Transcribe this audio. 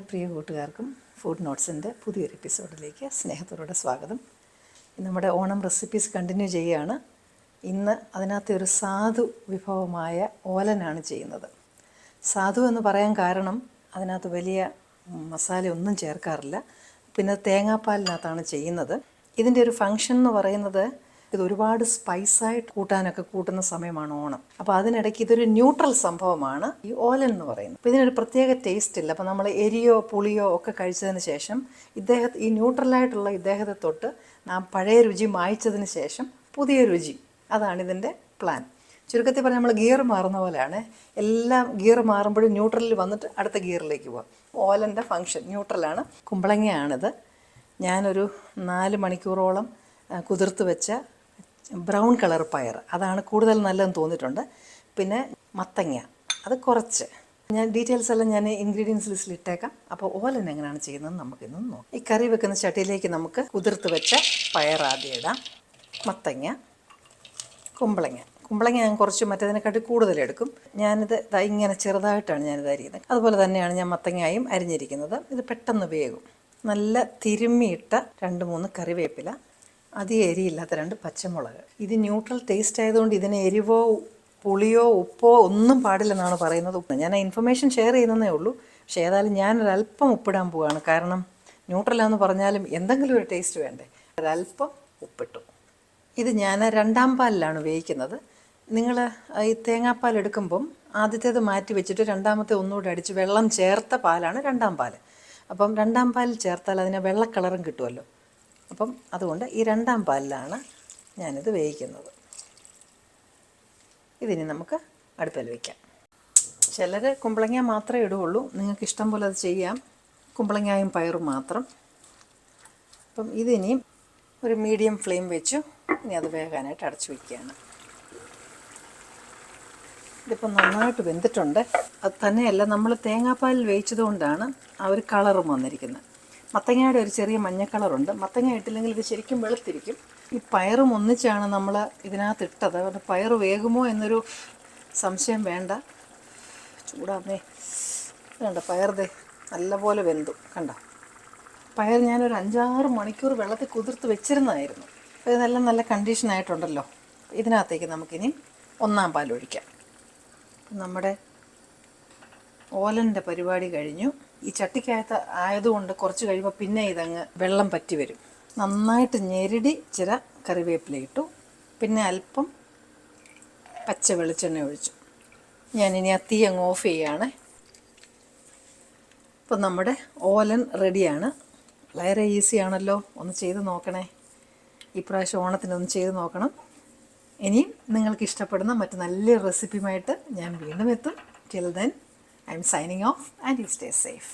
പ്രിയ കൂട്ടുകാർക്കും ഫുഡ് നോട്ട്സിൻ്റെ പുതിയൊരു എപ്പിസോഡിലേക്ക് സ്നേഹത്തോടെ സ്വാഗതം. നമ്മുടെ ഓണം റെസിപ്പീസ് കണ്ടിന്യൂ ചെയ്യുകയാണ്. ഇന്ന് അതിനകത്ത് ഒരു സാധു വിഭവമായ ഓലനാണ് ചെയ്യുന്നത്. സാധു എന്ന് പറയാൻ കാരണം അതിനകത്ത് വലിയ മസാലയൊന്നും ചേർക്കാറില്ല. പിന്നെ തേങ്ങാപ്പാലിനകത്താണ് ചെയ്യുന്നത്. ഇതിൻ്റെ ഒരു ഫങ്ഷൻ എന്ന് പറയുന്നത് ഇത് ഒരുപാട് സ്പൈസായിട്ട് കൂട്ടാനൊക്കെ കൂട്ടുന്ന സമയമാണ് ഓണം. അപ്പോൾ അതിനിടയ്ക്ക് ഇതൊരു ന്യൂട്രൽ സംഭവമാണ് ഈ ഓലൻ എന്ന് പറയുന്നത്. അപ്പോൾ ഇതിനൊരു പ്രത്യേക ടേസ്റ്റ് ഇല്ല. അപ്പോൾ നമ്മൾ എരിയോ പുളിയോ ഒക്കെ കഴിച്ചതിന് ശേഷം ഈ ന്യൂട്രലായിട്ടുള്ള ഇദ്ദേഹത്തെ തൊട്ട് നാം പഴയ രുചി മായ്ച്ചതിന് ശേഷം പുതിയ രുചി, അതാണ് ഇതിൻ്റെ പ്ലാൻ. ചുരുക്കത്തിൽ പറഞ്ഞാൽ നമ്മൾ ഗിയർ മാറുന്ന പോലെയാണ്. എല്ലാം ഗിയർ മാറുമ്പോഴും ന്യൂട്രലിൽ വന്നിട്ട് അടുത്ത ഗിയറിലേക്ക് പോകാം. ഓലൻ്റെ ഫങ്ഷൻ ന്യൂട്രലാണ്. കുമ്പളങ്ങയാണിത്. ഞാനൊരു 4 മണിക്കൂറോളം കുതിർത്ത് വെച്ച ബ്രൗൺ കളർ പയർ, അതാണ് കൂടുതൽ നല്ലതെന്ന് തോന്നിയിട്ടുണ്ട്. പിന്നെ മത്തങ്ങ, അത് കുറച്ച്. ഞാൻ ഡീറ്റെയിൽസ് എല്ലാം ഞാൻ ഇൻഗ്രീഡിയൻസ് ലിസ്റ്റിൽ ഇട്ടേക്കാം. അപ്പോൾ ഓലൻ എങ്ങനെയാണ് ചെയ്യുന്നത് നമുക്കിന്ന് നോക്കാം. ഈ കറി വെക്കുന്ന ചട്ടിയിലേക്ക് നമുക്ക് കുതിർത്ത് വെച്ച പയർ ആദ്യം ഇടാം. മത്തങ്ങ, കുമ്പളങ്ങ ഞാൻ കുറച്ച് മറ്റേതിനെക്കാട്ടി കൂടുതലെടുക്കും. ഞാനിത് ഇങ്ങനെ ചെറുതായിട്ടാണ് ഞാനിത് അരിയുന്നത്. അതുപോലെ തന്നെയാണ് ഞാൻ മത്തങ്ങയും അരിഞ്ഞിരിക്കുന്നത്. ഇത് പെട്ടെന്ന് വേകും. നല്ല തിരുമ്മിയിട്ട 2-3 കറിവേപ്പില, അധികം എരിയില്ലാത്ത 2 പച്ചമുളക്. ഇത് ന്യൂട്രൽ ടേസ്റ്റ് ആയതുകൊണ്ട് ഇതിന് എരിവോ പുളിയോ ഉപ്പോ ഒന്നും പാടില്ലെന്നാണ് പറയുന്നത്. ഞാൻ ഇൻഫർമേഷൻ ഷെയർ ചെയ്യുന്നതേ ഉള്ളൂ. പക്ഷേ ഏതായാലും ഞാനൊരല്പം ഉപ്പിടാൻ പോവുകയാണ്. കാരണം ന്യൂട്രലാന്ന് പറഞ്ഞാലും എന്തെങ്കിലും ഒരു ടേസ്റ്റ് വേണ്ടേ. ഒരല്പം ഉപ്പിട്ടു. ഇത് ഞാൻ 2ാം പാലിലാണ് വേവിക്കുന്നത്. നിങ്ങൾ ഈ തേങ്ങാപ്പാൽ എടുക്കുമ്പം ആദ്യത്തേത് മാറ്റി വെച്ചിട്ട് രണ്ടാമത്തെ ഒന്നുകൂടെ അടിച്ച് വെള്ളം ചേർത്ത പാലാണ് 2ാം പാൽ. അപ്പം 2ാം പാലിൽ ചേർത്താൽ അതിന് വെള്ള കളറും കിട്ടുമല്ലോ. അപ്പം അതുകൊണ്ട് ഈ 2ാം പാലിലാണ് ഞാനിത് വേവിക്കുന്നത്. ഇതിനി നമുക്ക് അടുപ്പിൽ വയ്ക്കാം. ചിലർ കുമ്പളങ്ങ മാത്രമേ ഇടുകയുള്ളൂ. നിങ്ങൾക്ക് ഇഷ്ടം പോലെ അത് ചെയ്യാം. കുമ്പളങ്ങയും പയറും മാത്രം. അപ്പം ഇതിനിയും ഒരു മീഡിയം ഫ്ലെയിം വെച്ചു ഇനി അത് വേകാനായിട്ട് അടച്ചു വയ്ക്കുകയാണ്. ഇതിപ്പം നന്നായിട്ട് വെന്തിട്ടുണ്ട്. അത് തന്നെയല്ല, നമ്മൾ തേങ്ങാപ്പാലിൽ വേവിച്ചത് കൊണ്ടാണ് ആ ഒരു കളറും വന്നിരിക്കുന്നത്. മത്തങ്ങയുടെ ഒരു ചെറിയ മഞ്ഞ കളറുണ്ട്. മത്തങ്ങ ഇട്ടില്ലെങ്കിൽ ഇത് ശരിക്കും വെളുത്തിരിക്കും. ഈ പയറും ഒന്നിച്ചാണ് നമ്മൾ ഇതിനകത്ത് ഇട്ടത്. അതുകൊണ്ട് പയർ വേകുമോ എന്നൊരു സംശയം വേണ്ട. ചൂടാന്നേ. കണ്ടോ, പയർതേ നല്ലപോലെ വെന്തു. കണ്ടോ, പയർ ഞാനൊരു 5-6 മണിക്കൂർ വെള്ളത്തിൽ കുതിർത്ത് വെച്ചിരുന്നതായിരുന്നു. അപ്പോൾ ഇതെല്ലാം നല്ല കണ്ടീഷനായിട്ടുണ്ടല്ലോ. ഇതിനകത്തേക്ക് നമുക്കിനി 1ാം പാൽ ഒഴിക്കാം. നമ്മുടെ ഓലൻ്റെ പരിപാടി കഴിഞ്ഞു. ഈ ചട്ടിക്കകത്ത് ആയതുകൊണ്ട് കുറച്ച് കഴിയുമ്പോൾ പിന്നെ ഇതങ്ങ് വെള്ളം പറ്റി വരും. നന്നായിട്ട് ഞെരടി ചില കറിവേപ്പില ഇട്ടു. പിന്നെ അല്പം പച്ച വെളിച്ചെണ്ണ ഒഴിച്ചു. ഞാനിനി ആ തീ അങ്ങ് ഓഫ് ചെയ്യുകയാണ്. ഇപ്പം നമ്മുടെ ഓലൻ റെഡിയാണ്. വളരെ ഈസിയാണല്ലോ. ഒന്ന് ചെയ്ത് നോക്കണേ. ഈ പ്രാവശ്യം ഓണത്തിനൊന്ന് ചെയ്ത് നോക്കണം. ഇനിയും നിങ്ങൾക്ക് ഇഷ്ടപ്പെടുന്ന മറ്റ് നല്ല റെസിപ്പിയുമായിട്ട് ഞാൻ വീണ്ടും എത്തും. Till then, I'm signing off and you stay safe.